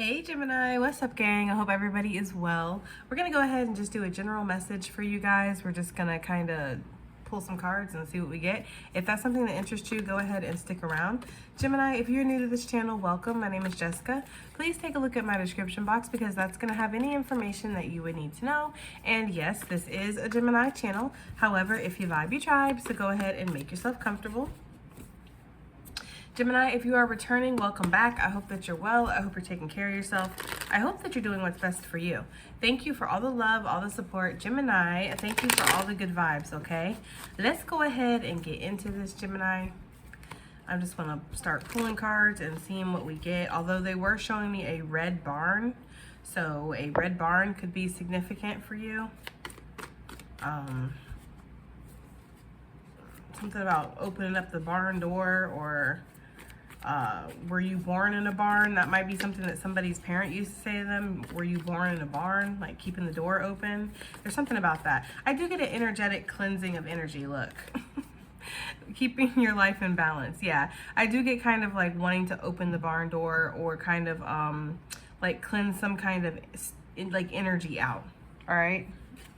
Hey Gemini, what's up gang? I hope everybody is well. We're gonna go ahead and just do a general message for you guys. We're just gonna kind of pull some cards and see what we get. If that's something that interests you, go ahead and stick around. Gemini, if you're new to this channel, welcome. My name is Jessica. Please take a look at my description box because that's gonna have any information that you would need to know. And yes, this is a Gemini channel. However, if you vibe, you tribe, so go ahead and make yourself comfortable. Gemini, if you are returning, welcome back. I hope that you're well. I hope you're taking care of yourself. I hope that you're doing what's best for you. Thank you for all the love, all the support. Gemini, thank you for all the good vibes, okay? Let's go ahead and get into this, Gemini. I just want to start pulling cards and seeing what we get. Although they were showing me a red barn. So a red barn could be significant for you. Something about opening up the barn door, or were you born in a barn? That might be something that somebody's parent used to say to them. Were you born in a barn? Like keeping the door open? There's something about that. I do get an energetic cleansing of energy, look. Keeping your life in balance. Yeah, I do get kind of like wanting to open the barn door, or kind of like cleanse some kind of like energy out. All right.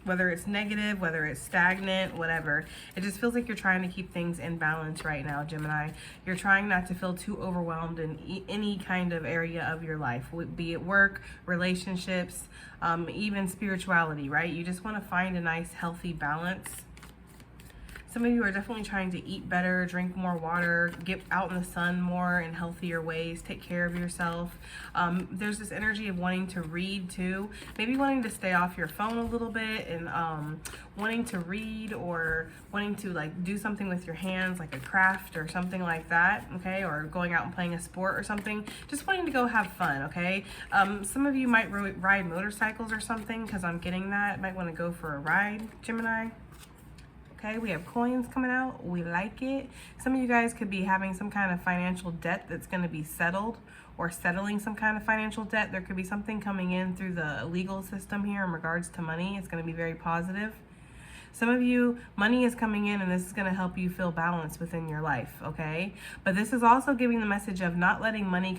Whether it's negative, whether it's stagnant, whatever. It just feels like you're trying to keep things in balance right now, Gemini. You're trying not to feel too overwhelmed in any kind of area of your life, be it work, relationships, even spirituality, right? You just want to find a nice, healthy balance. Some of you are definitely trying to eat better, drink more water, get out in the sun more in healthier ways, take care of yourself. There's this energy of wanting to read too. Maybe wanting to stay off your phone a little bit, and wanting to read, or wanting to like do something with your hands, like a craft or something like that, okay? Or going out and playing a sport or something. Just wanting to go have fun, okay? Some of you might ride motorcycles or something, because I'm getting that. Might want to go for a ride, Gemini. Okay, we have coins coming out. We like it. Some of you guys could be having some kind of financial debt that's going to be settled, or settling some kind of financial debt. There could be something coming in through the legal system here in regards to money. It's going to be very positive. Some of you, money is coming in, and this is going to help you feel balanced within your life, okay? But this is also giving the message of not letting money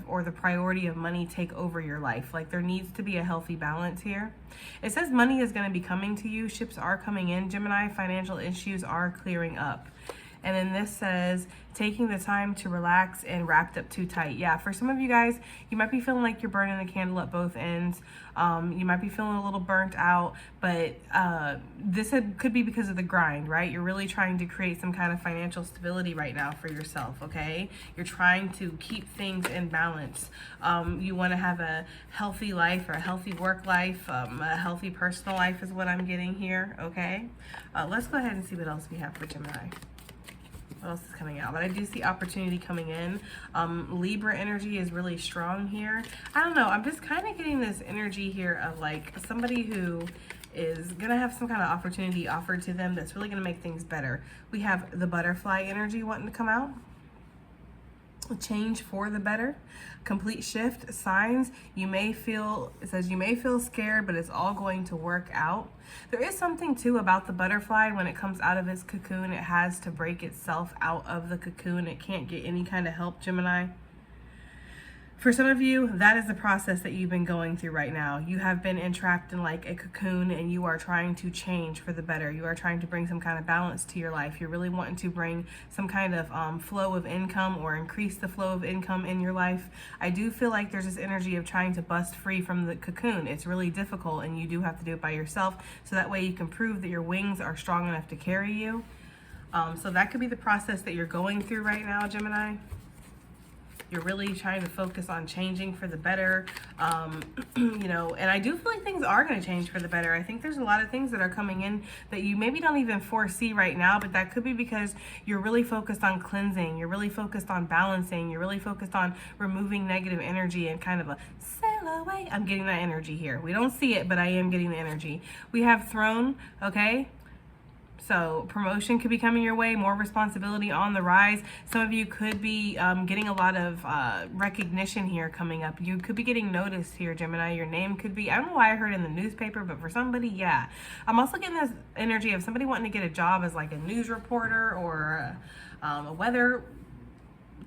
or the priority of money take over your life. Like there needs to be a healthy balance here. It says money is going to be coming to you. Ships are coming in, Gemini. Financial issues are clearing up. And then this says, taking the time to relax and wrapped up too tight. Yeah, for some of you guys, you might be feeling like you're burning the candle at both ends. You might be feeling a little burnt out, but this could be because of the grind, right? You're really trying to create some kind of financial stability right now for yourself, okay? You're trying to keep things in balance. You want to have a healthy life, or a healthy work life, a healthy personal life is what I'm getting here, okay? Let's go ahead and see what else we have for Gemini. What else is coming out? But I do see opportunity coming in. Libra energy is really strong here. I don't know. I'm just kind of getting this energy here of like somebody who is going to have some kind of opportunity offered to them that's really going to make things better. We have the butterfly energy wanting to come out. Change for the better, complete shift, signs. You may feel, it says you may feel scared, but it's all going to work out. There is something too about the butterfly. When it comes out of its cocoon, it has to break itself out of the cocoon. It can't get any kind of help, Gemini. For some of you, that is the process that you've been going through right now. You have been entrapped in like a cocoon, and you are trying to change for the better. You are trying to bring some kind of balance to your life. You're really wanting to bring some kind of flow of income, or increase the flow of income in your life. I do feel like there's this energy of trying to bust free from the cocoon. It's really difficult, and you do have to do it by yourself, so that way you can prove that your wings are strong enough to carry you. So that could be the process that you're going through right now, Gemini. You're really trying to focus on changing for the better, you know, and I do feel like things are going to change for the better. I think there's a lot of things that are coming in that you maybe don't even foresee right now, but that could be because you're really focused on cleansing. You're really focused on balancing. You're really focused on removing negative energy and kind of a sail away. I'm getting that energy here. We don't see it, but I am getting the energy. We have throne, okay? So promotion could be coming your way, more responsibility on the rise. Some of you could be getting a lot of recognition here coming up. You could be getting noticed here, Gemini. Your name could be, I don't know why I heard it in the newspaper, but for somebody, yeah. I'm also getting this energy of somebody wanting to get a job as like a news reporter, or a weather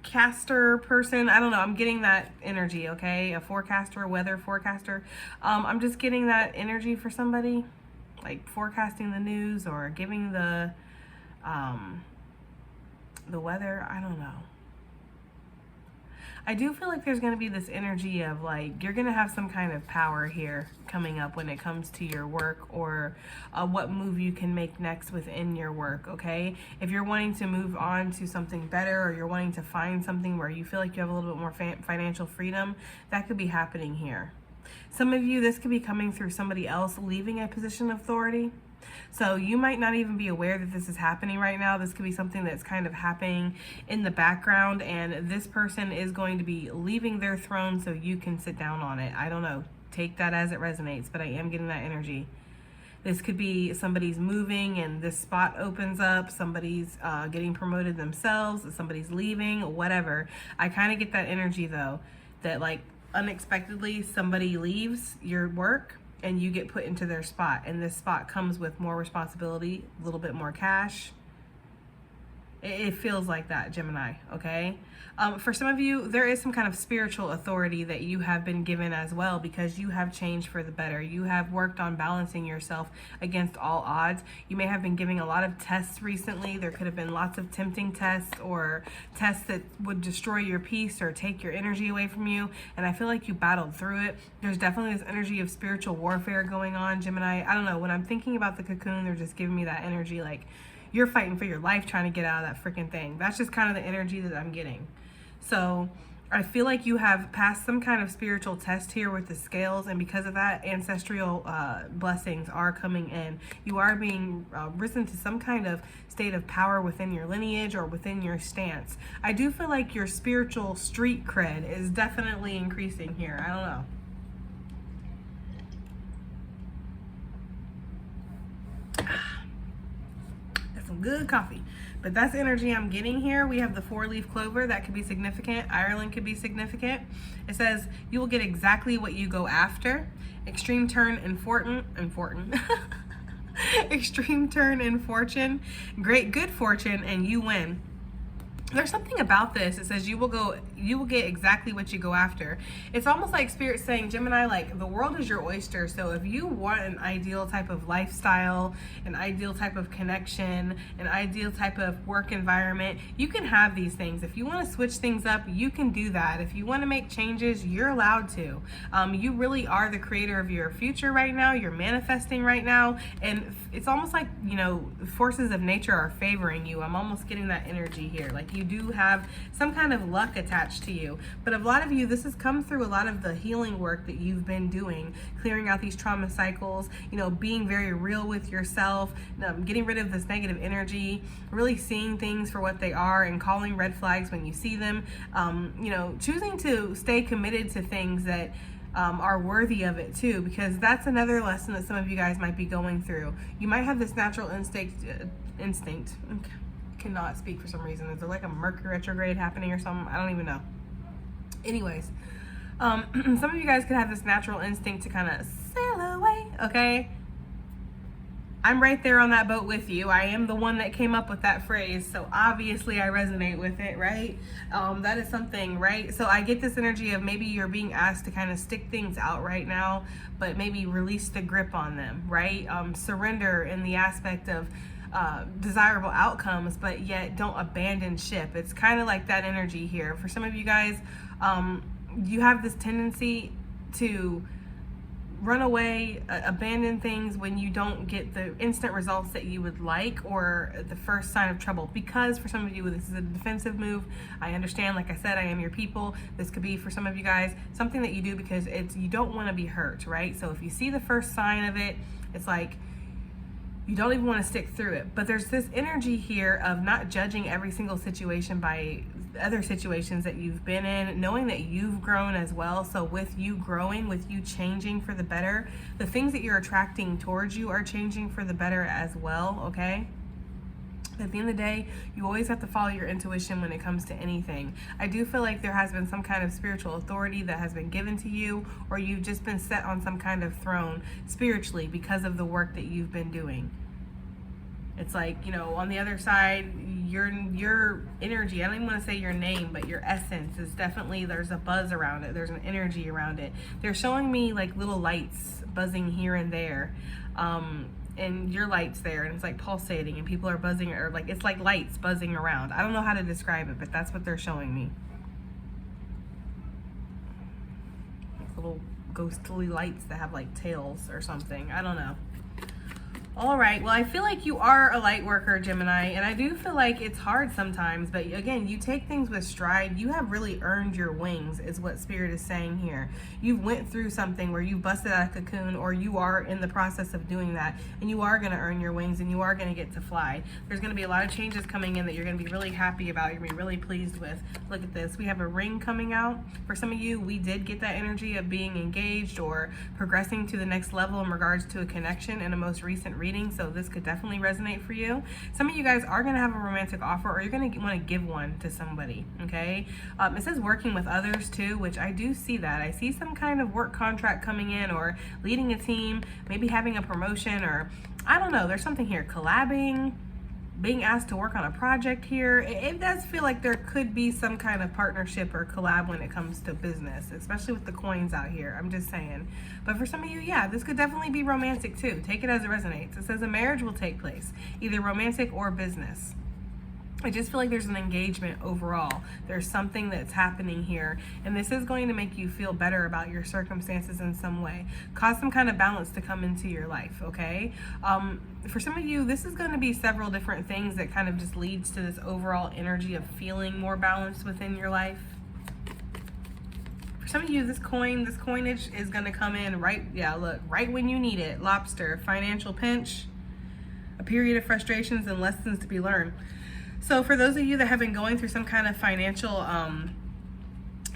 forecaster person. I don't know. I'm getting that energy, okay? A forecaster, weather forecaster. I'm just getting that energy for somebody, like forecasting the news or giving the weather. I don't know. I do feel like there's going to be this energy of like you're going to have some kind of power here coming up when it comes to your work or what move you can make next within your work, okay? If you're wanting to move on to something better or you're wanting to find something where you feel like you have a little bit more financial freedom, that could be happening here. Some of you, this could be coming through somebody else leaving a position of authority. So you might not even be aware that this is happening right now. This could be something that's kind of happening in the background, and this person is going to be leaving their throne so you can sit down on it. I don't know. Take that as it resonates, but I am getting that energy. This could be somebody's moving and this spot opens up, somebody's getting promoted themselves, somebody's leaving, whatever. I kind of get that energy though, that like unexpectedly somebody leaves your work and you get put into their spot, and this spot comes with more responsibility, a little bit more cash. It feels like that, Gemini, okay? For some of you, there is some kind of spiritual authority that you have been given as well because you have changed for the better. You have worked on balancing yourself against all odds. You may have been giving a lot of tests recently. There could have been lots of tempting tests or tests that would destroy your peace or take your energy away from you. And I feel like you battled through it. There's definitely this energy of spiritual warfare going on, Gemini. I don't know. When I'm thinking about the cocoon, they're just giving me that energy like, you're fighting for your life trying to get out of that freaking thing. That's just kind of the energy that I'm getting. So I feel like you have passed some kind of spiritual test here with the scales, and because of that, ancestral blessings are coming in. You are being risen to some kind of state of power within your lineage or within your stance. I do feel like your spiritual street cred is definitely increasing here. I don't know. Good coffee, but that's energy I'm getting here. We have the 4-leaf clover. That could be significant. Ireland could be significant. It says you will get exactly what you go after. Extreme turn in extreme turn in fortune, great good fortune, and you win. There's something about this. It says you will get exactly what you go after. It's almost like Spirit saying, Gemini, like the world is your oyster. So if you want an ideal type of lifestyle, an ideal type of connection, an ideal type of work environment, you can have these things. If you want to switch things up, you can do that. If you want to make changes, you're allowed to. You really are the creator of your future right now. You're manifesting right now. And it's almost like, you know, forces of nature are favoring you. I'm almost getting that energy here. Like you do have some kind of luck attached to you. But a lot of you, this has come through a lot of the healing work that you've been doing, clearing out these trauma cycles, you know, being very real with yourself, getting rid of this negative energy, really seeing things for what they are and calling red flags when you see them, you know, choosing to stay committed to things that are worthy of it too, because that's another lesson that some of you guys might be going through. You might have this natural instinct. Okay. Cannot speak for some reason. Is there like a Mercury retrograde happening or something? I don't even know. Anyways, some of you guys could have this natural instinct to kind of sail away, okay? I'm right there on that boat with you. I am the one that came up with that phrase, so obviously I resonate with it, right? That is something, right? So I get this energy of maybe you're being asked to kind of stick things out right now, but maybe release the grip on them, right? Surrender in the aspect of desirable outcomes, but yet don't abandon ship. It's kind of like that energy here. For some of you guys, you have this tendency to run away, abandon things when you don't get the instant results that you would like or the first sign of trouble. Because for some of you, this is a defensive move. I understand, like I said, I am your people. This could be for some of you guys something that you do because you don't want to be hurt, right? So if you see the first sign of it, it's like you don't even want to stick through it. But there's this energy here of not judging every single situation by other situations that you've been in, knowing that you've grown as well. So with you growing, with you changing for the better, the things that you're attracting towards you are changing for the better as well, okay? At the end of the day, you always have to follow your intuition when it comes to anything. I do feel like there has been some kind of spiritual authority that has been given to you, or you've just been set on some kind of throne spiritually because of the work that you've been doing. It's like, you know, on the other side, your energy, I don't even want to say your name, but your essence is definitely, there's a buzz around it. There's an energy around it. They're showing me like little lights buzzing here and there. And your light's there, and it's like pulsating, and people are buzzing, or like it's like lights buzzing around. I don't know how to describe it, but that's what they're showing me. Little ghostly lights that have like tails or something. I don't know. All right, well, I feel like you are a light worker, Gemini, and I do feel like it's hard sometimes, but again, you take things with stride. You have really earned your wings, is what Spirit is saying here. You went through something where you busted out a cocoon, or you are in the process of doing that, and you are going to earn your wings, and you are going to get to fly. There's going to be a lot of changes coming in that you're going to be really happy about, you're going to be really pleased with. Look at this. We have a ring coming out. For some of you, we did get that energy of being engaged or progressing to the next level in regards to a connection in a most recent reading, so this could definitely resonate for you. Some of you guys are going to have a romantic offer, or you're going to want to give one to somebody, okay? It says working with others too, which I do see that. I see some kind of work contract coming in, or leading a team, maybe having a promotion, or I don't know, there's something here, collabing, being asked to work on a project here. It does feel like there could be some kind of partnership or collab when it comes to business, especially with the coins out here. I'm just saying. But for some of you, yeah, this could definitely be romantic too. Take it as it resonates. It says a marriage will take place, either romantic or business. I just feel like there's an engagement overall. There's something that's happening here, and this is going to make you feel better about your circumstances in some way. Cause some kind of balance to come into your life, okay? For some of you, this is going to be several different things that kind of just leads to this overall energy of feeling more balanced within your life. For some of you, this coinage is going to come in right when you need it. Lobster, financial pinch, a period of frustrations and lessons to be learned. So for those of you that have been going through some kind of financial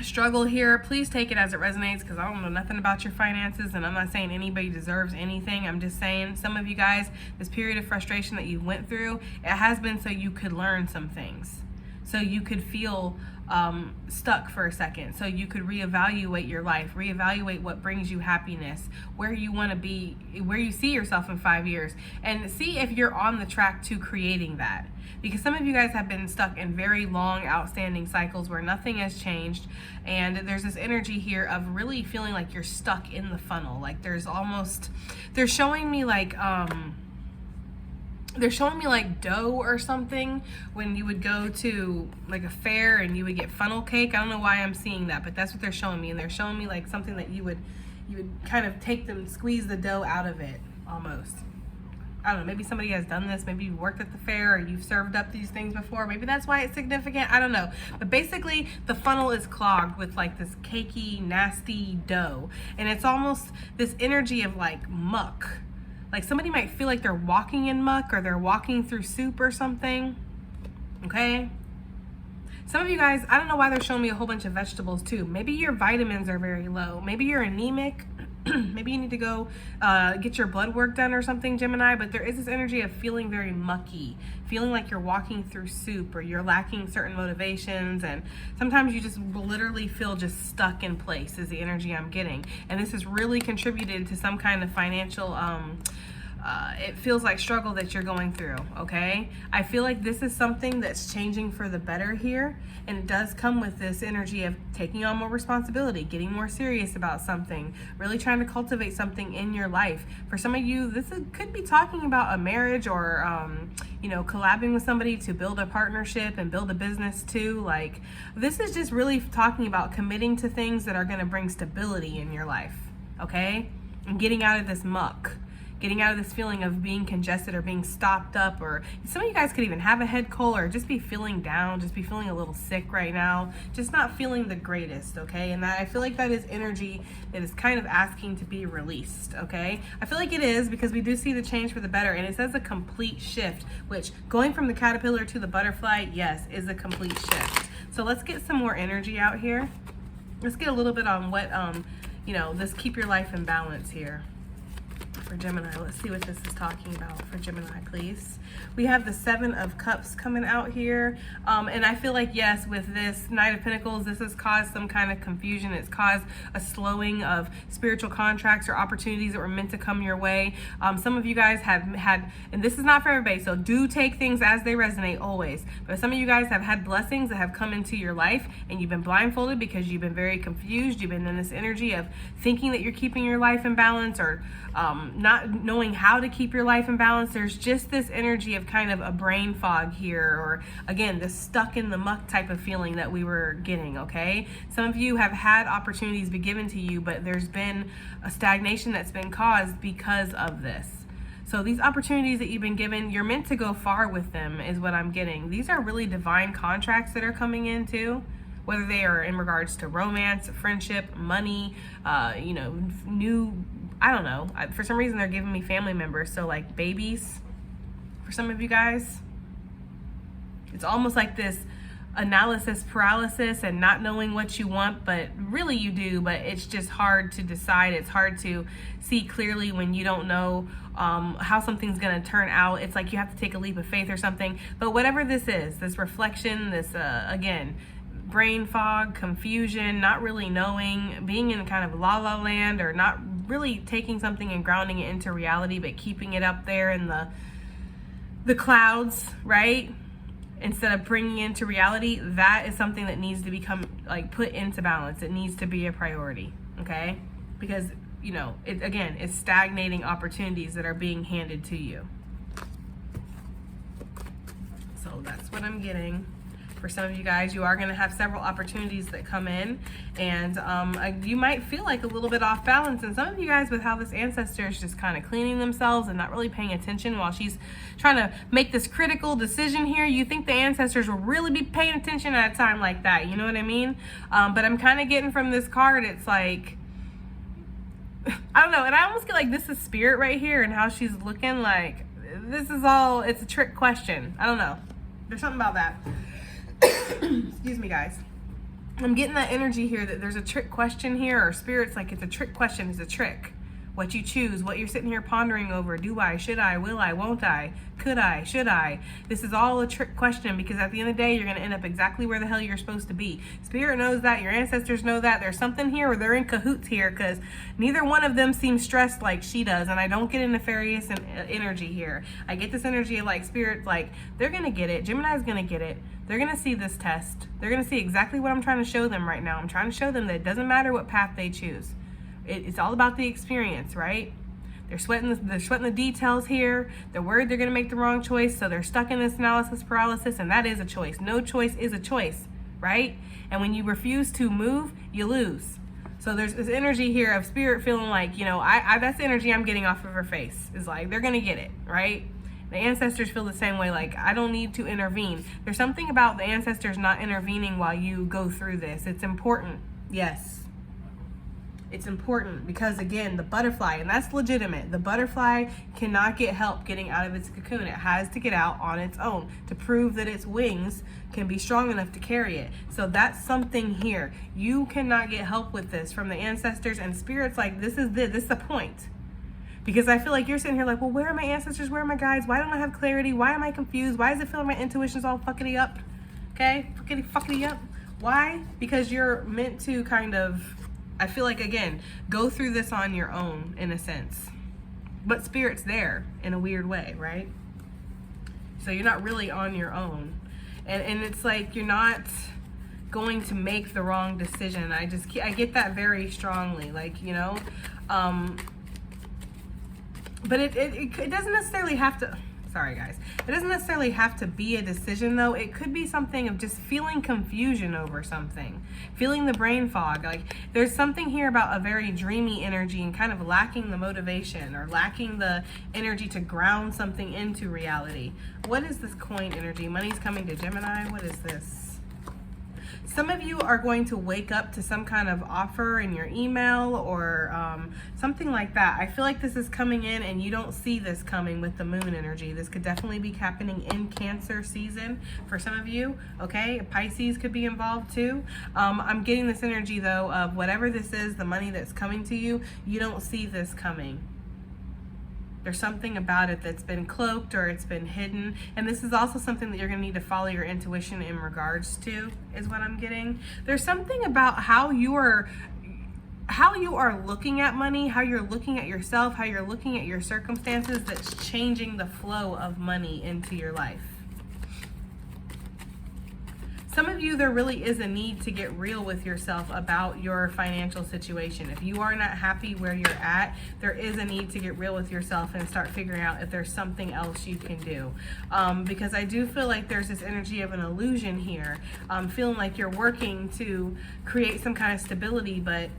struggle here, please take it as it resonates, because I don't know nothing about your finances, and I'm not saying anybody deserves anything. I'm just saying some of you guys, this period of frustration that you went through, it has been so you could learn some things. So you could feel stuck for a second, so you could reevaluate your life, reevaluate what brings you happiness, where you want to be, where you see yourself in 5 years, and see if you're on the track to creating that. Because some of you guys have been stuck in very long outstanding cycles where nothing has changed, and there's this energy here of really feeling like you're stuck in the funnel. Like they're showing me like dough or something when you would go to like a fair and you would get funnel cake. I don't know why I'm seeing that, but that's what they're showing me. And they're showing me like something that you would kind of take them, squeeze the dough out of it almost. I don't know, maybe somebody has done this. Maybe you've worked at the fair, or you've served up these things before. Maybe that's why it's significant. I don't know. But basically, the funnel is clogged with like this cakey, nasty dough. And it's almost this energy of like muck. Like somebody might feel like they're walking in muck, or they're walking through soup or something. Okay? Some of you guys, I don't know why they're showing me a whole bunch of vegetables too. Maybe your vitamins are very low. Maybe you're anemic. Maybe you need to go get your blood work done or something, Gemini. But there is this energy of feeling very mucky, feeling like you're walking through soup, or you're lacking certain motivations, and sometimes you just literally feel just stuck in place is the energy I'm getting. And this has really contributed to some kind of financial it feels like struggle that you're going through, okay? I feel like this is something that's changing for the better here, and it does come with this energy of taking on more responsibility, getting more serious about something, really trying to cultivate something in your life. For some of you, could be talking about a marriage, or collabing with somebody to build a partnership and build a business too. Like, this is just really talking about committing to things that are going to bring stability in your life, okay? And getting out of this muck. Getting out of this feeling of being congested or being stopped up, or some of you guys could even have a head cold, or just be feeling down, just be feeling a little sick right now, just not feeling the greatest, okay? And I feel like that is energy that is kind of asking to be released, okay? I feel like it is, because we do see the change for the better, and it says a complete shift, which going from the caterpillar to the butterfly, yes, is a complete shift. So let's get some more energy out here. Let's get a little bit on what, this keep your life in balance here. for Gemini. Let's see what this is talking about for Gemini, please. We have the 7 of Cups coming out here. And I feel like, yes, with this Knight of Pentacles, this has caused some kind of confusion. It's caused a slowing of spiritual contracts or opportunities that were meant to come your way. Some of you guys have had, and this is not for everybody, so do take things as they resonate always. But some of you guys have had blessings that have come into your life, and you've been blindfolded because you've been very confused. You've been in this energy of thinking that you're keeping your life in balance, or not knowing how to keep your life in balance. There's just this energy of kind of a brain fog here, or again, this stuck in the muck type of feeling that we were getting, okay? Some of you have had opportunities be given to you, but there's been a stagnation that's been caused because of this. So these opportunities that you've been given, you're meant to go far with them, is what I'm getting. These are really divine contracts that are coming in too, whether they are in regards to romance, friendship, money, you know, new, I don't know. For some reason, they're giving me family members. So like babies, for some of you guys, it's almost like this analysis paralysis and not knowing what you want, but really you do, but it's just hard to decide. It's hard to see clearly when you don't know how something's going to turn out. It's like you have to take a leap of faith or something. But whatever this is, this reflection, this again, brain fog, confusion, not really knowing, being in kind of la la land, or not really taking something and grounding it into reality, but keeping it up there in the clouds, right? Instead of bringing it into reality, that is something that needs to become like put into balance. It needs to be a priority, okay? Because, you know, it again, it's stagnating opportunities that are being handed to you. So that's what I'm getting. For some of you guys, you are going to have several opportunities that come in, and you might feel like a little bit off balance. And some of you guys, with how this ancestor is just kind of cleaning themselves and not really paying attention while she's trying to make this critical decision here, you think the ancestors will really be paying attention at a time like that. You know what I mean? But I'm kind of getting from this card, it's like, I don't know. And I almost get like this is spirit right here, and how she's looking like this is all, it's a trick question. I don't know. There's something about that. Excuse me, guys. I'm getting that energy here that there's a trick question here, or spirit's like it's a trick question, it's a trick. What you choose, what you're sitting here pondering over. Do I, should I, will I, won't I, could I, should I? This is all a trick question, because at the end of the day, you're going to end up exactly where the hell you're supposed to be. Spirit knows that. Your ancestors know that. There's something here where they're in cahoots here, because neither one of them seems stressed like she does. And I don't get a nefarious energy here. I get this energy of like spirit, like they're going to get it. Gemini's going to get it. They're going to see this test. They're going to see exactly what I'm trying to show them right now. I'm trying to show them that it doesn't matter what path they choose. It's all about the experience, right? They're sweating the details here. They're worried they're going to make the wrong choice, so they're stuck in this analysis paralysis, and that is a choice. No choice is a choice, right? And when you refuse to move, you lose. So there's this energy here of spirit feeling like, you know, that's the energy I'm getting off of her face. Is like, they're going to get it, right? The ancestors feel the same way, like, I don't need to intervene. There's something about the ancestors not intervening while you go through this. It's important, yes. It's important because, again, the butterfly, and that's legitimate. The butterfly cannot get help getting out of its cocoon. It has to get out on its own to prove that its wings can be strong enough to carry it. So that's something here. You cannot get help with this from the ancestors, and spirits like, this is the point. Because I feel like you're sitting here like, well, where are my ancestors? Where are my guides? Why don't I have clarity? Why am I confused? Why does it feel like my intuition's all fuckity up? Okay? Fuckity up. Why? Because you're meant to kind of, I feel like, again, go through this on your own in a sense. But spirit's there in a weird way, right? So you're not really on your own. And it's like you're not going to make the wrong decision. I get that very strongly. Like, you know, but it doesn't necessarily have to, sorry guys, it doesn't necessarily have to be a decision though. It could be something of just feeling confusion over something, feeling the brain fog. Like there's something here about a very dreamy energy and kind of lacking the motivation or lacking the energy to ground something into reality. What is this coin energy? Money's coming to Gemini. What is this? Some of you are going to wake up to some kind of offer in your email or something like that. I feel like this is coming in and you don't see this coming with the moon energy. This could definitely be happening in Cancer season for some of you, okay? Pisces could be involved too. I'm getting this energy though of whatever this is, the money that's coming to you, you don't see this coming. There's something about it that's been cloaked or it's been hidden. And this is also something that you're going to need to follow your intuition in regards to, is what I'm getting. There's something about how you are looking at money, how you're looking at yourself, how you're looking at your circumstances that's changing the flow of money into your life. Some of you, there really is a need to get real with yourself about your financial situation. If you are not happy where you're at, there is a need to get real with yourself and start figuring out if there's something else you can do. Because I do feel like there's this energy of an illusion here. Feeling like you're working to create some kind of stability, but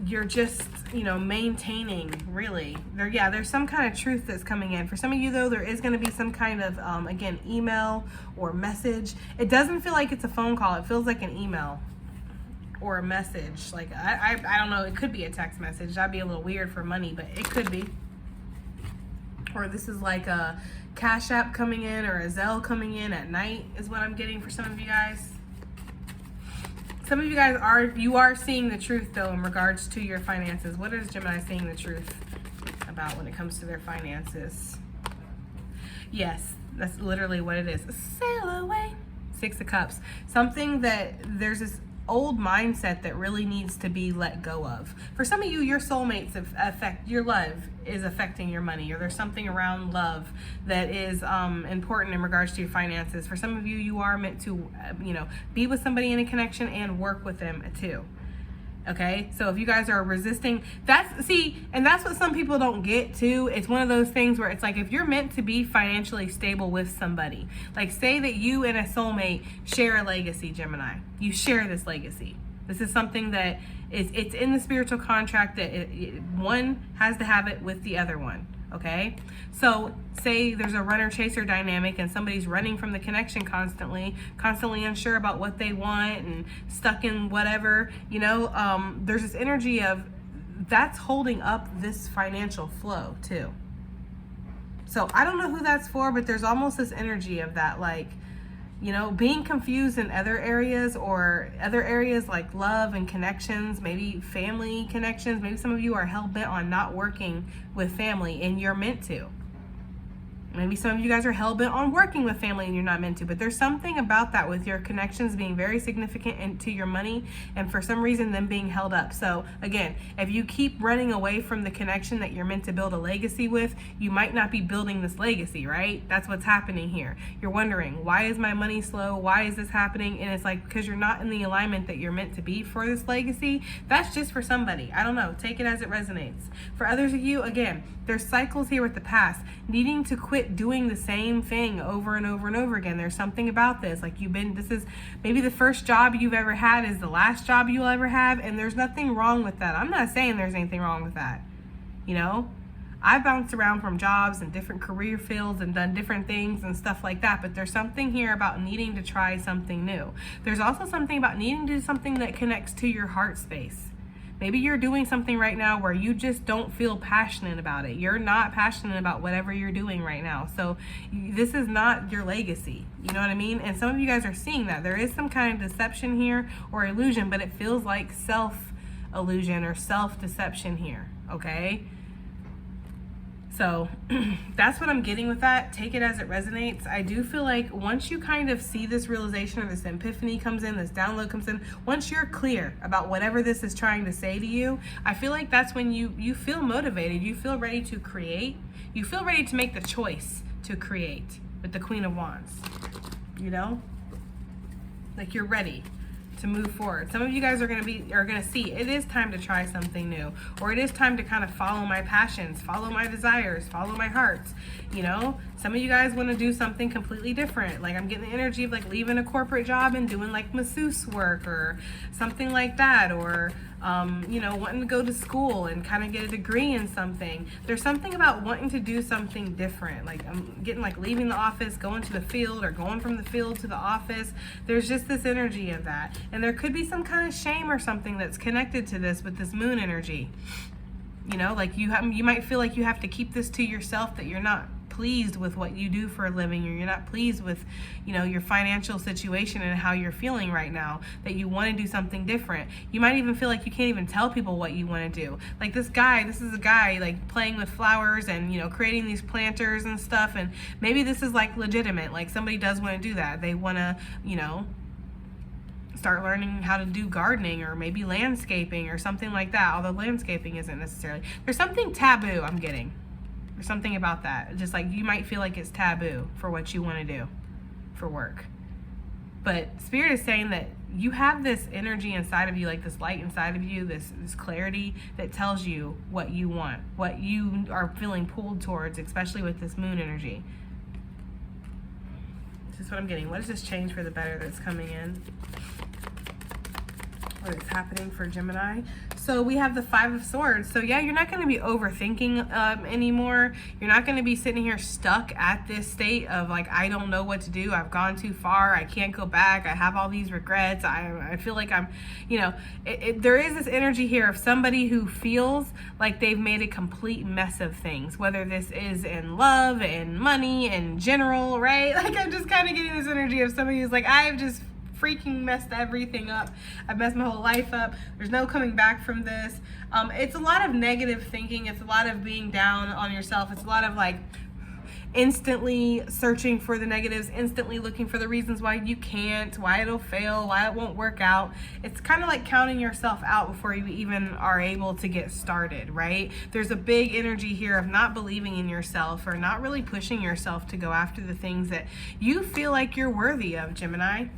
you're just, maintaining, really. There's some kind of truth that's coming in. For some of you, though, there is going to be some kind of, again, email or message. It doesn't feel like it's a phone call. It feels like an email or a message. Like, I don't know. It could be a text message. That'd be a little weird for money, but it could be. Or this is like a Cashapp coming in or a Zelle coming in at night is what I'm getting for some of you guys. Some of you guys are seeing the truth, though, in regards to your finances. What is Gemini seeing the truth about when it comes to their finances? Yes, that's literally what it is. Sail away. 6 of Cups. Something that there's this old mindset that really needs to be let go of. For some of you, your soulmates your love is affecting your money, or there's something around love that is important in regards to your finances. For some of you, you are meant to, be with somebody in a connection and work with them too. Okay, so if you guys are resisting, that's what some people don't get too. It's one of those things where it's like, if you're meant to be financially stable with somebody, like say that you and a soulmate share a legacy, Gemini, you share this legacy. This is something that it's in the spiritual contract that one has to have it with the other one. Okay, so say there's a runner-chaser dynamic and somebody's running from the connection constantly unsure about what they want and stuck in whatever, there's this energy of that's holding up this financial flow too. So I don't know who that's for, but there's almost this energy of that, like, being confused in other areas like love and connections, maybe family connections. Maybe some of you are hell-bent on not working with family and you're meant to. Maybe some of you guys are hell-bent on working with family and you're not meant to, but there's something about that with your connections being very significant into your money and for some reason them being held up. So again, if you keep running away from the connection that you're meant to build a legacy with, you might not be building this legacy, right? That's what's happening here. You're wondering, why is my money slow? Why is this happening? And it's like, because you're not in the alignment that you're meant to be for this legacy. That's just for somebody. I don't know. Take it as it resonates. For others of you, again, there's cycles here with the past, needing to quit doing the same thing over and over and over again. There's something about this, like this is maybe the first job you've ever had is the last job you'll ever have, and there's nothing wrong with that. I'm not saying there's anything wrong with that. I've bounced around from jobs and different career fields and done different things and stuff like that, but there's something here about needing to try something new. There's also something about needing to do something that connects to your heart space. Maybe you're doing something right now where you just don't feel passionate about it. You're not passionate about whatever you're doing right now. So this is not your legacy. You know what I mean? And some of you guys are seeing that. There is some kind of deception here or illusion, but it feels like self-illusion or self-deception here. Okay? So that's what I'm getting with that. Take it as it resonates. I do feel like once you kind of see this realization or this epiphany comes in, this download comes in, once you're clear about whatever this is trying to say to you, I feel like that's when you feel motivated. You feel ready to create. You feel ready to make the choice to create with the Queen of Wands. Like you're ready to move forward. Some of you guys are gonna see it is time to try something new, or it is time to kind of follow my passions, follow my desires, follow my hearts. Some of you guys want to do something completely different. Like I'm getting the energy of like leaving a corporate job and doing like masseuse work or something like that, or wanting to go to school and kind of get a degree in something. There's something about wanting to do something different. Like I'm getting like leaving the office, going to the field, or going from the field to the office. There's just this energy of that. And there could be some kind of shame or something that's connected to this with this moon energy. Like you might feel like you have to keep this to yourself, that you're not pleased with what you do for a living, or you're not pleased with, you know, your financial situation and how you're feeling right now, that you want to do something different. You might even feel like you can't even tell people what you want to do. Like this is a guy like playing with flowers and, you know, creating these planters and stuff, and maybe this is like legitimate, like somebody does want to do that. They want to, you know, start learning how to do gardening or maybe landscaping or something like that, although landscaping isn't necessarily. There's something taboo I'm getting. There's something about that. Just like you might feel like it's taboo for what you want to do for work. But Spirit is saying that you have this energy inside of you, like this light inside of you, this clarity that tells you what you want, what you are feeling pulled towards, especially with this moon energy. This is what I'm getting. What does this change for the better that's coming in? What is happening for Gemini? So we have the Five of Swords. So yeah, you're not going to be overthinking anymore. You're not going to be sitting here stuck at this state of like, I don't know what to do. I've gone too far. I can't go back. I have all these regrets. I feel like I'm, you know, there is this energy here of somebody who feels like they've made a complete mess of things, whether this is in love and money in general, right? Like I'm just kind of getting this energy of somebody who's like, I've just freaking messed everything up. I've messed my whole life up. There's no coming back from this. It's a lot of negative thinking. It's a lot of being down on yourself. It's a lot of like instantly searching for the negatives, instantly looking for the reasons why you can't, why it'll fail, why it won't work out. It's kind of like counting yourself out before you even are able to get started, right? There's a big energy here of not believing in yourself or not really pushing yourself to go after the things that you feel like you're worthy of, Gemini.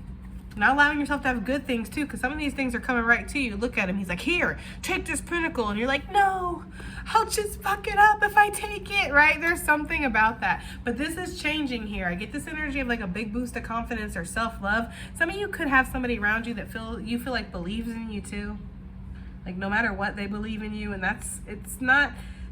Not allowing yourself to have good things too, because some of these things are coming right to you. Look at him. He's like, here, take this pinnacle. And you're like, no, I'll just fuck it up if I take it, right? There's something about that. But this is changing here. I get this energy of like a big boost of confidence or self-love. Some of you could have somebody around you that you feel like believes in you too. Like no matter what, they believe in you. And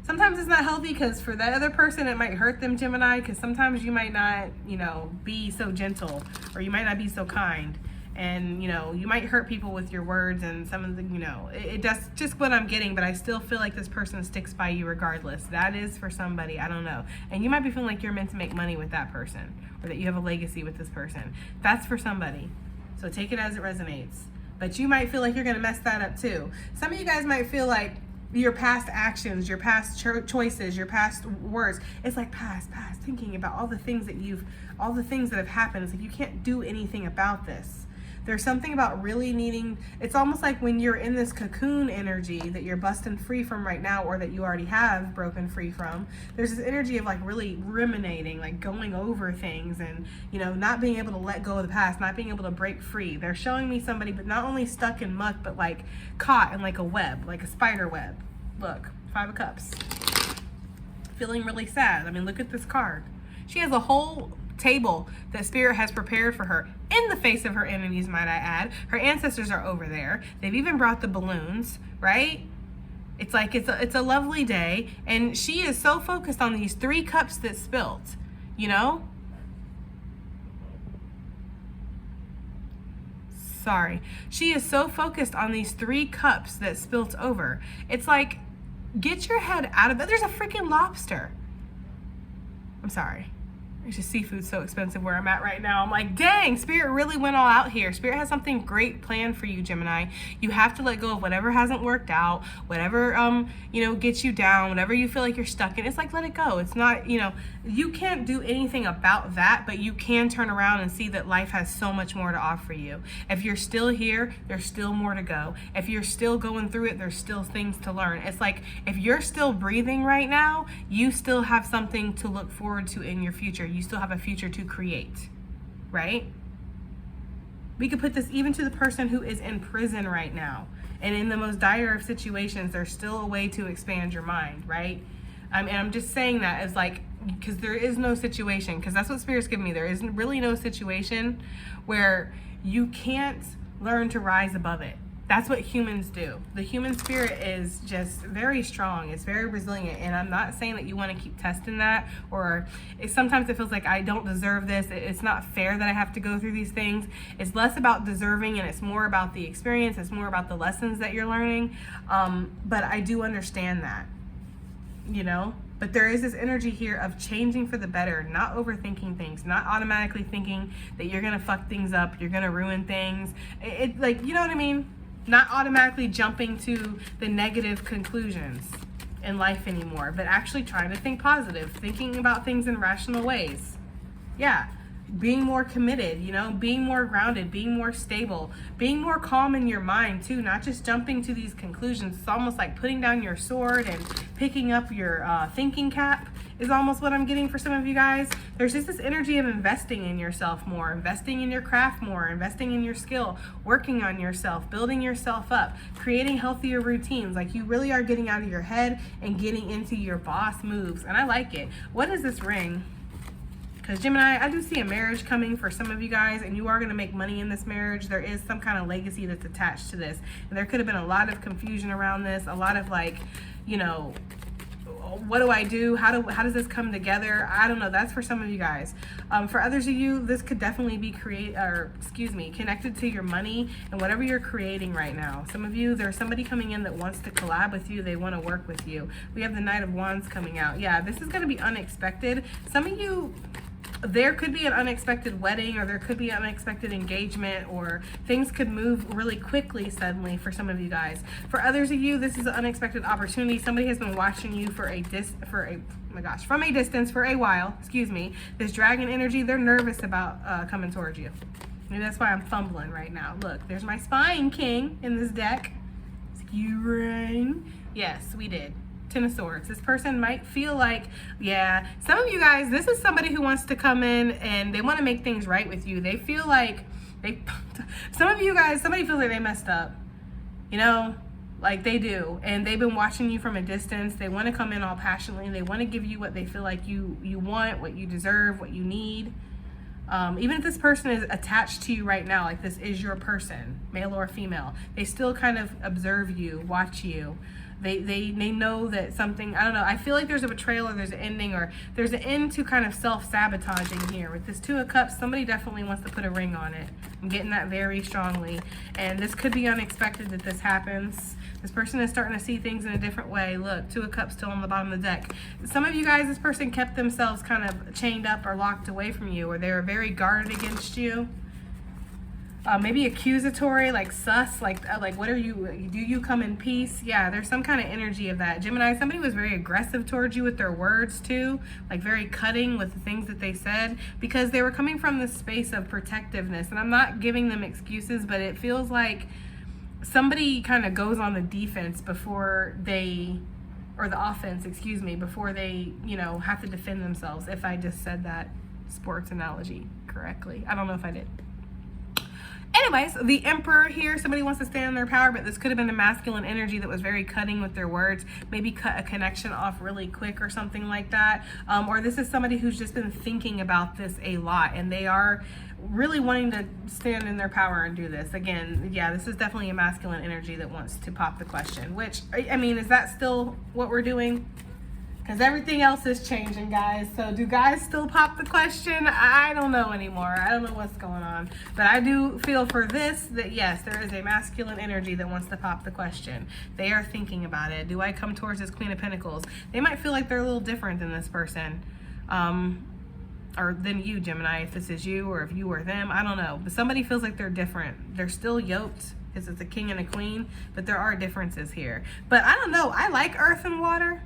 sometimes it's not healthy, because for that other person, it might hurt them, Gemini, because sometimes you might not, you know, be so gentle, or you might not be so kind. And, you know, you might hurt people with your words and some of the, you know, that's just what I'm getting, but I still feel like this person sticks by you regardless. That is for somebody, I don't know. And you might be feeling like you're meant to make money with that person, or that you have a legacy with this person. That's for somebody. So take it as it resonates. But you might feel like you're going to mess that up too. Some of you guys might feel like your past actions, your past choices, your past words, it's like past, thinking about all the things that have happened. It's like you can't do anything about this. There's something about really needing, it's almost like when you're in this cocoon energy that you're busting free from right now, or that you already have broken free from. There's this energy of like really ruminating, like going over things and, you know, not being able to let go of the past, not being able to break free. They're showing me somebody, but not only stuck in muck, but like caught in like a web, like a spider web. Look, Five of Cups. Feeling really sad. I mean, look at this card. She has a whole table that Spirit has prepared for her in the face of her enemies, might I add. Her ancestors are over there. They've even brought the balloons, right? It's like it's a lovely day, and she is so focused on these 3 cups that spilt, you know? Sorry. She is so focused on these 3 cups that spilt over. It's like, get your head out of it. There's a freaking lobster. I'm sorry. It's just seafood's so expensive where I'm at right now. I'm like, dang, Spirit really went all out here. Spirit has something great planned for you, Gemini. You have to let go of whatever hasn't worked out, whatever, you know, gets you down, whatever you feel like you're stuck in. It's like, let it go. It's not, you know, you can't do anything about that, but you can turn around and see that life has so much more to offer you. If you're still here, there's still more to go. If you're still going through it, there's still things to learn. It's like, if you're still breathing right now, you still have something to look forward to in your future. You still have a future to create, right? We could put this even to the person who is in prison right now. And in the most dire of situations, there's still a way to expand your mind, right? And I'm just saying that as like, because there is no situation, because that's what Spirit's giving me. There isn't really no situation where you can't learn to rise above it. That's what humans do. The human spirit is just very strong. It's very resilient. And I'm not saying that you want to keep testing that, or sometimes it feels like I don't deserve this. It's not fair that I have to go through these things. It's less about deserving and it's more about the experience. It's more about the lessons that you're learning. But I do understand that, you know? But there is this energy here of changing for the better, not overthinking things, not automatically thinking that you're gonna fuck things up, you're gonna ruin things. Like, you know what I mean? Not automatically jumping to the negative conclusions in life anymore, but actually trying to think positive, thinking about things in rational ways. Yeah, being more committed, you know, being more grounded, being more stable, being more calm in your mind too, not just jumping to these conclusions. It's almost like putting down your sword and picking up your thinking cap is almost what I'm getting for some of you guys. There's just this energy of investing in yourself more, investing in your craft more, investing in your skill, working on yourself, building yourself up, creating healthier routines. Like, you really are getting out of your head and getting into your boss moves. And I like it. What is this ring? Because Gemini, I do see a marriage coming for some of you guys, and you are going to make money in this marriage. There is some kind of legacy that's attached to this. And there could have been a lot of confusion around this, a lot of like, you know, what do I do? How does this come together? I don't know. That's for some of you guys. For others of you, this could definitely be connected to your money and whatever you're creating right now. Some of you, there's somebody coming in that wants to collab with you. They want to work with you. We have the Knight of Wands coming out. Yeah, this is going to be unexpected. Some of you, there could be an unexpected wedding, or there could be an unexpected engagement, or things could move really quickly suddenly for some of you guys. For others of you, this is an unexpected opportunity. Somebody has been watching you from a distance for a while. Excuse me. This dragon energy, they're nervous about coming towards you. Maybe that's why I'm fumbling right now. Look, there's my spine king in this deck. Skewing. Yes, we did. Ten of Swords. This person might feel like, yeah, some of you guys, this is somebody who wants to come in and they want to make things right with you. They feel like some of you guys, somebody feels like they messed up, you know, like they do. And they've been watching you from a distance. They want to come in all passionately. They want to give you what they feel like you want, what you deserve, what you need. Even if this person is attached to you right now, like this is your person, male or female, they still kind of observe you, watch you. They know that something, I don't know, I feel like there's a betrayal, or there's an ending, or there's an end to kind of self-sabotaging here. With this Two of Cups, somebody definitely wants to put a ring on it. I'm getting that very strongly. And this could be unexpected that this happens. This person is starting to see things in a different way. Look, Two of Cups still on the bottom of the deck. Some of you guys, this person kept themselves kind of chained up or locked away from you, or they were very guarded against you. Maybe accusatory, like sus, like what are you, do you come in peace? Yeah, there's some kind of energy of that. Gemini, somebody was very aggressive towards you with their words too, like very cutting with the things that they said, because they were coming from this space of protectiveness. And I'm not giving them excuses, but it feels like somebody kind of goes on the defense before they, or the offense, excuse me, before they, you know, have to defend themselves. If I just said that sports analogy correctly. I don't know if I did. Anyways, the Emperor here, somebody wants to stand in their power, but this could have been a masculine energy that was very cutting with their words, maybe cut a connection off really quick or something like that. Or this is somebody who's just been thinking about this a lot, and they are really wanting to stand in their power and do this. Again, yeah, this is definitely a masculine energy that wants to pop the question, which, I mean, is that still what we're doing? Because everything else is changing, guys. So do guys still pop the question? I don't know anymore. I don't know what's going on. But I do feel for this that, yes, there is a masculine energy that wants to pop the question. They are thinking about it. Do I come towards this Queen of Pentacles? They might feel like they're a little different than this person. Or than you, Gemini, if this is you, or if you or them. I don't know. But somebody feels like they're different. They're still yoked, because it's a king and a queen. But there are differences here. But I don't know. I like earth and water,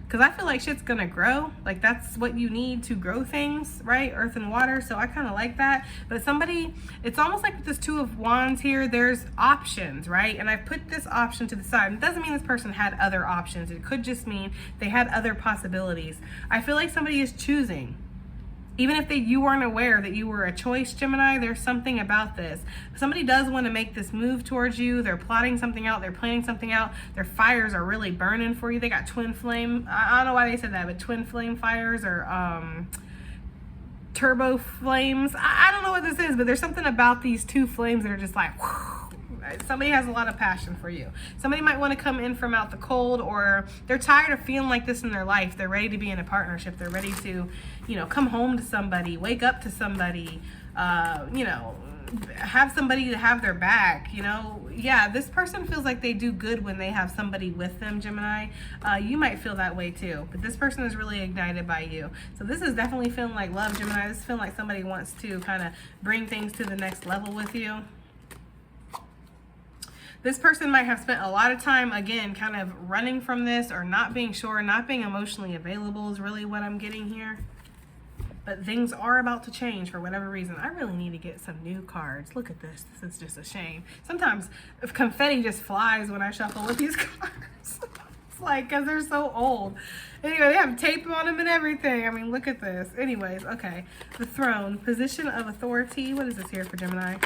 because I feel like shit's gonna grow. Like, that's what you need to grow things, right? Earth and water. So I kind of like that. But somebody, it's almost like with this Two of Wands here, there's options, right? And I put this option to the side. It doesn't mean this person had other options. It could just mean they had other possibilities. I feel like somebody is choosing. Even if you weren't aware that you were a choice, Gemini, there's something about this. Somebody does want to make this move towards you. They're plotting something out. They're planning something out. Their fires are really burning for you. They got twin flame. I don't know why they said that, but twin flame fires, or turbo flames. I don't know what this is, but there's something about these two flames that are just like, whew. Somebody has a lot of passion for you. Somebody might want to come in from out the cold, or they're tired of feeling like this in their life. They're ready to be in a partnership. They're ready to, you know, come home to somebody, wake up to somebody, you know, have somebody to have their back, you know. Yeah, this person feels like they do good when they have somebody with them, Gemini. You might feel that way too, but this person is really ignited by you. So this is definitely feeling like love, Gemini. This is feeling like somebody wants to kind of bring things to the next level with you. This person might have spent a lot of time, again, kind of running from this or not being sure, not being emotionally available is really what I'm getting here. But things are about to change for whatever reason. I really need to get some new cards. Look at this. This is just a shame. Sometimes if confetti just flies when I shuffle with these cards. It's like, because they're so old. Anyway, they have tape on them and everything. I mean, look at this. Anyways, okay. The Throne, position of authority. What is this here for Gemini?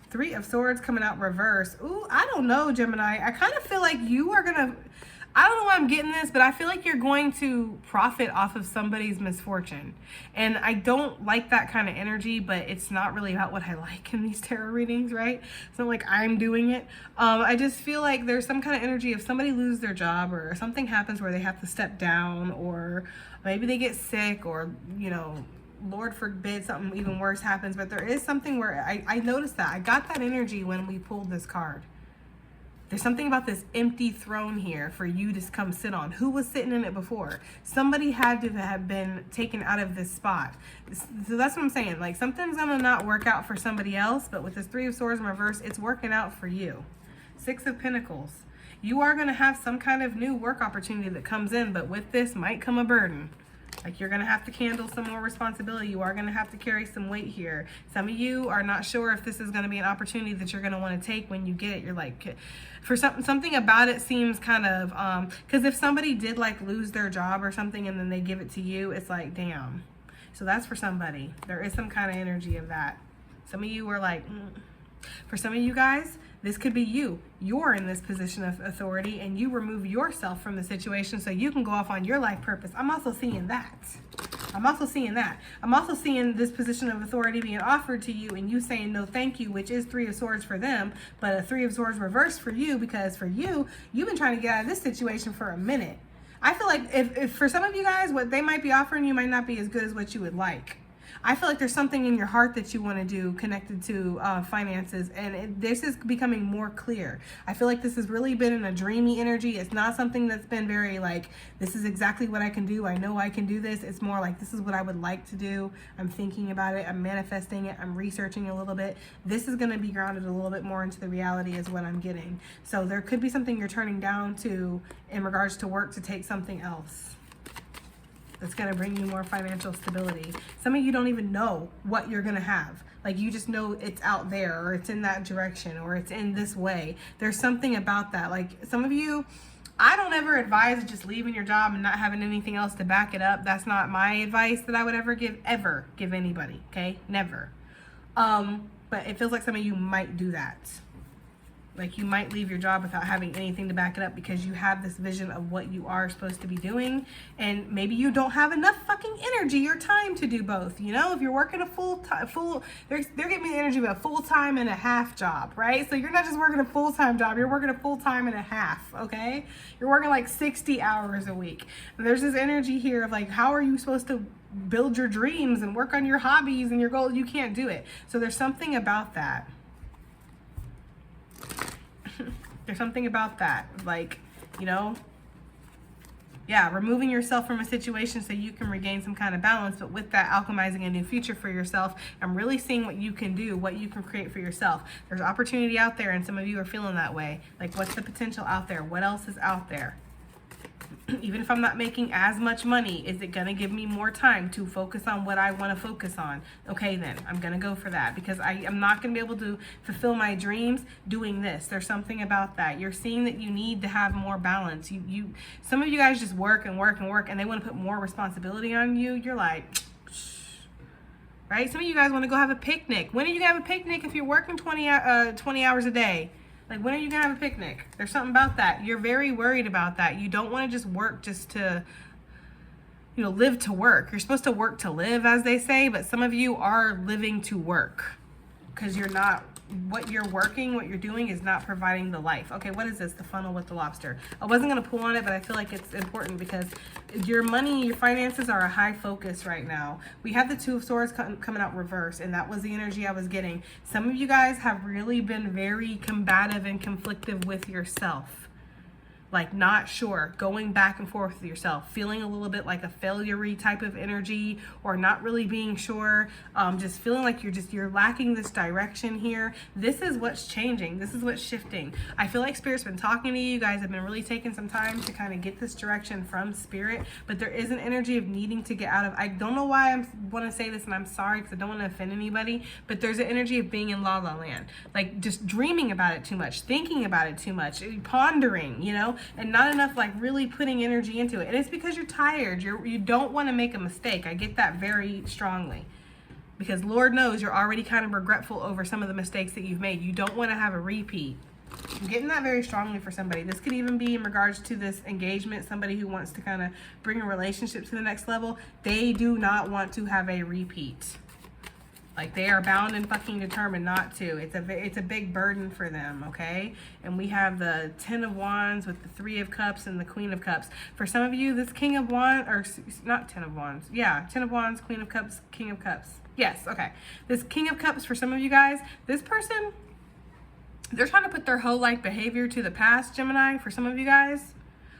Three of Swords coming out reverse. Ooh, I don't know, Gemini. I kind of feel like you are going to... I don't know why I'm getting this, but I feel like you're going to profit off of somebody's misfortune. And I don't like that kind of energy, but it's not really about what I like in these tarot readings, right? It's not like I'm doing it. I just feel like there's some kind of energy if somebody loses their job or something happens where they have to step down, or maybe they get sick, or, you know, Lord forbid something even worse happens. But there is something where I noticed that. I got that energy when we pulled this card. There's something about this empty throne here for you to come sit on. Who was sitting in it before? Somebody had to have been taken out of this spot. So that's what I'm saying. Like, something's going to not work out for somebody else, but with this Three of Swords in reverse, it's working out for you. Six of Pentacles. You are going to have some kind of new work opportunity that comes in, but with this might come a burden. Like, you're going to have to handle some more responsibility. You are going to have to carry some weight here. Some of you are not sure if this is going to be an opportunity that you're going to want to take when you get it. You're like, for something about it seems kind of, because if somebody did like lose their job or something and then they give it to you, it's like, damn. So that's for somebody. There is some kind of energy of that. Some of you are like, For some of you guys, this could be you. You're in this position of authority and you remove yourself from the situation so you can go off on your life purpose. I'm also seeing that. I'm also seeing this position of authority being offered to you and you saying no thank you, which is Three of Swords for them, but a Three of Swords reversed for you, because for you, you've been trying to get out of this situation for a minute. I feel like if for some of you guys, what they might be offering you might not be as good as what you would like. I feel like there's something in your heart that you want to do connected to finances, and this is becoming more clear. I feel like this has really been in a dreamy energy. It's not something that's been very like, this is exactly what I can do. I know I can do this. It's more like, this is what I would like to do. I'm thinking about it. I'm manifesting it. I'm researching a little bit. This is going to be grounded a little bit more into the reality is what I'm getting. So there could be something you're turning down to in regards to work to take something else. It's going to bring you more financial stability. Some of you don't even know what you're going to have. Like, you just know it's out there, or it's in that direction, or it's in this way. There's something about that. Like, some of you, I don't ever advise just leaving your job and not having anything else to back it up. That's not my advice that I would ever give anybody. Okay? Never. But it feels like some of you might do that. Like, you might leave your job without having anything to back it up because you have this vision of what you are supposed to be doing. And maybe you don't have enough fucking energy or time to do both. You know, if you're working a they're giving me the energy of a full-time and a half job, right? So you're not just working a full-time job, you're working a full-time and a half, okay? You're working like 60 hours a week. And there's this energy here of like, how are you supposed to build your dreams and work on your hobbies and your goals? You can't do it. So there's something about that. There's something about that, like, you know, yeah, removing yourself from a situation so you can regain some kind of balance, but with that, alchemizing a new future for yourself and really seeing what you can do, what you can create for yourself. There's opportunity out there, and some of you are feeling that way. Like, what's the potential out there? What else is out there? Even if I'm not making as much money, is it going to give me more time to focus on what I want to focus on? Okay, then I'm going to go for that, because I am not going to be able to fulfill my dreams doing this. There's something about that. You're seeing that you need to have more balance. Some of you guys just work and work and work, and they want to put more responsibility on you. You're like, right? Some of you guys want to go have a picnic. When are you going to have a picnic if you're working 20 hours a day? Like, when are you going to have a picnic? There's something about that. You're very worried about that. You don't want to just work just to, you know, live to work. You're supposed to work to live, as they say, but some of you are living to work. because you're not, what you're working, what you're doing is not providing the life. Okay, what is this? The funnel with the lobster. I wasn't going to pull on it, but I feel like it's important because your money, your finances are a high focus right now. We have the Two of Swords coming out reverse, and that was the energy I was getting. Some of you guys have really been very combative and conflictive with yourself. Like not sure, going back and forth with yourself, feeling a little bit like a failure-y type of energy, or not really being sure, just feeling like you're lacking this direction here. This is what's changing. This is what's shifting. I feel like Spirit's been talking to you. You guys have been really taking some time to kind of get this direction from Spirit, but there is an energy of needing to get out of, I don't know why I want to say this, and I'm sorry because I don't want to offend anybody, but there's an energy of being in la la land, like just dreaming about it too much, thinking about it too much, pondering, you know, and not enough like really putting energy into it. And it's because you're tired. You don't want to make a mistake. I get that very strongly, because Lord knows you're already kind of regretful over some of the mistakes that you've made. You don't want to have a repeat. I'm getting that very strongly for somebody. This could even be in regards to this engagement, somebody who wants to kind of bring a relationship to the next level. They do not want to have a repeat. Like they are bound and fucking determined not to. It's a big burden for them, okay? And we have the 10 of Wands with the 3 of Cups and the Queen of Cups. For some of you, this King of Wands, or not 10 of Wands. Yeah, 10 of Wands, Queen of Cups, King of Cups. Yes, okay. This King of Cups, for some of you guys, this person, they're trying to put their whole life behavior to the past, Gemini, for some of you guys.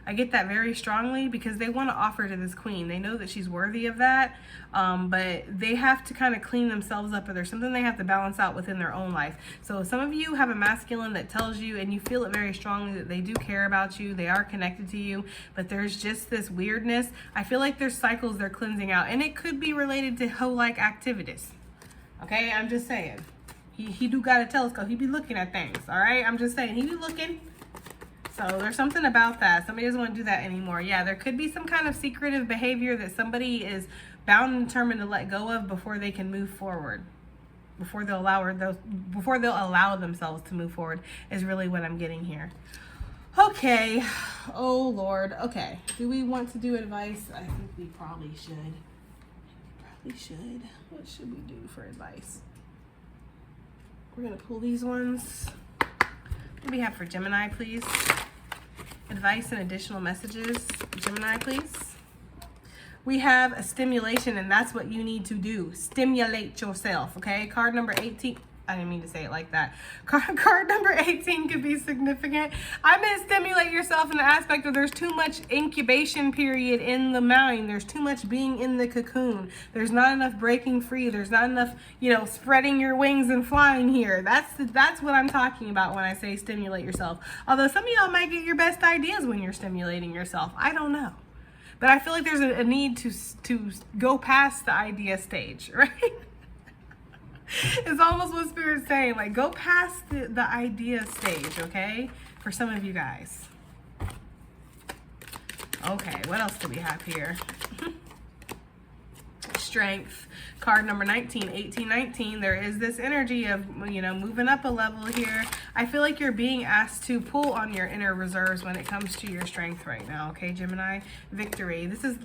I get that very strongly because they want to offer to this queen. They know that she's worthy of that, but they have to kind of clean themselves up, or there's something they have to balance out within their own life. So some of you have a masculine that tells you, and you feel it very strongly, that they do care about you, they are connected to you, but there's just this weirdness. I feel like there's cycles they're cleansing out, and it could be related to hoe-like activities. Okay, I'm just saying. He do got a telescope. He be looking at things, all right? I'm just saying, he be looking. So there's something about that. Somebody doesn't want to do that anymore. Yeah, there could be some kind of secretive behavior that somebody is bound and determined to let go of before they can move forward. Before they'll allow themselves to move forward is really what I'm getting here. Okay. Oh Lord. Okay. Do we want to do advice? I think we probably should. What should we do for advice? We're gonna pull these ones. What do we have for Gemini, please? Advice and additional messages. Gemini, please. We have a stimulation, and that's what you need to do. Stimulate yourself, okay? Card number 18. I didn't mean to say it like that. Card number 18 could be significant. I meant stimulate yourself in the aspect of there's too much incubation period in the mind. There's too much being in the cocoon. There's not enough breaking free. There's not enough, you know, spreading your wings and flying here. That's what I'm talking about when I say stimulate yourself. Although some of y'all might get your best ideas when you're stimulating yourself. I don't know. But I feel like there's a need to go past the idea stage, right? It's almost what Spirit's saying, like go past the idea stage, okay? For some of you guys. Okay, what else do we have here? Strength. Card number 19, 18, 19. There is this energy of, you know, moving up a level here. I feel like you're being asked to pull on your inner reserves when it comes to your strength right now, okay, Gemini? Victory. This is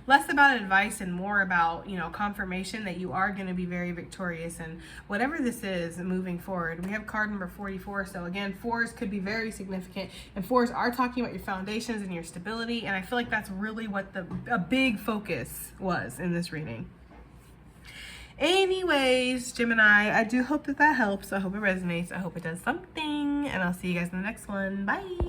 less about advice and more about, you know, confirmation that you are going to be very victorious in whatever this is moving forward. We have card number 44. So again, 4s could be very significant, and 4s are talking about your foundations and your stability, and I feel like that's really what a big focus was in this reading. Anyways, Gemini, I do hope that helps. I hope it resonates. I hope it does something. And I'll see you guys in the next one. Bye.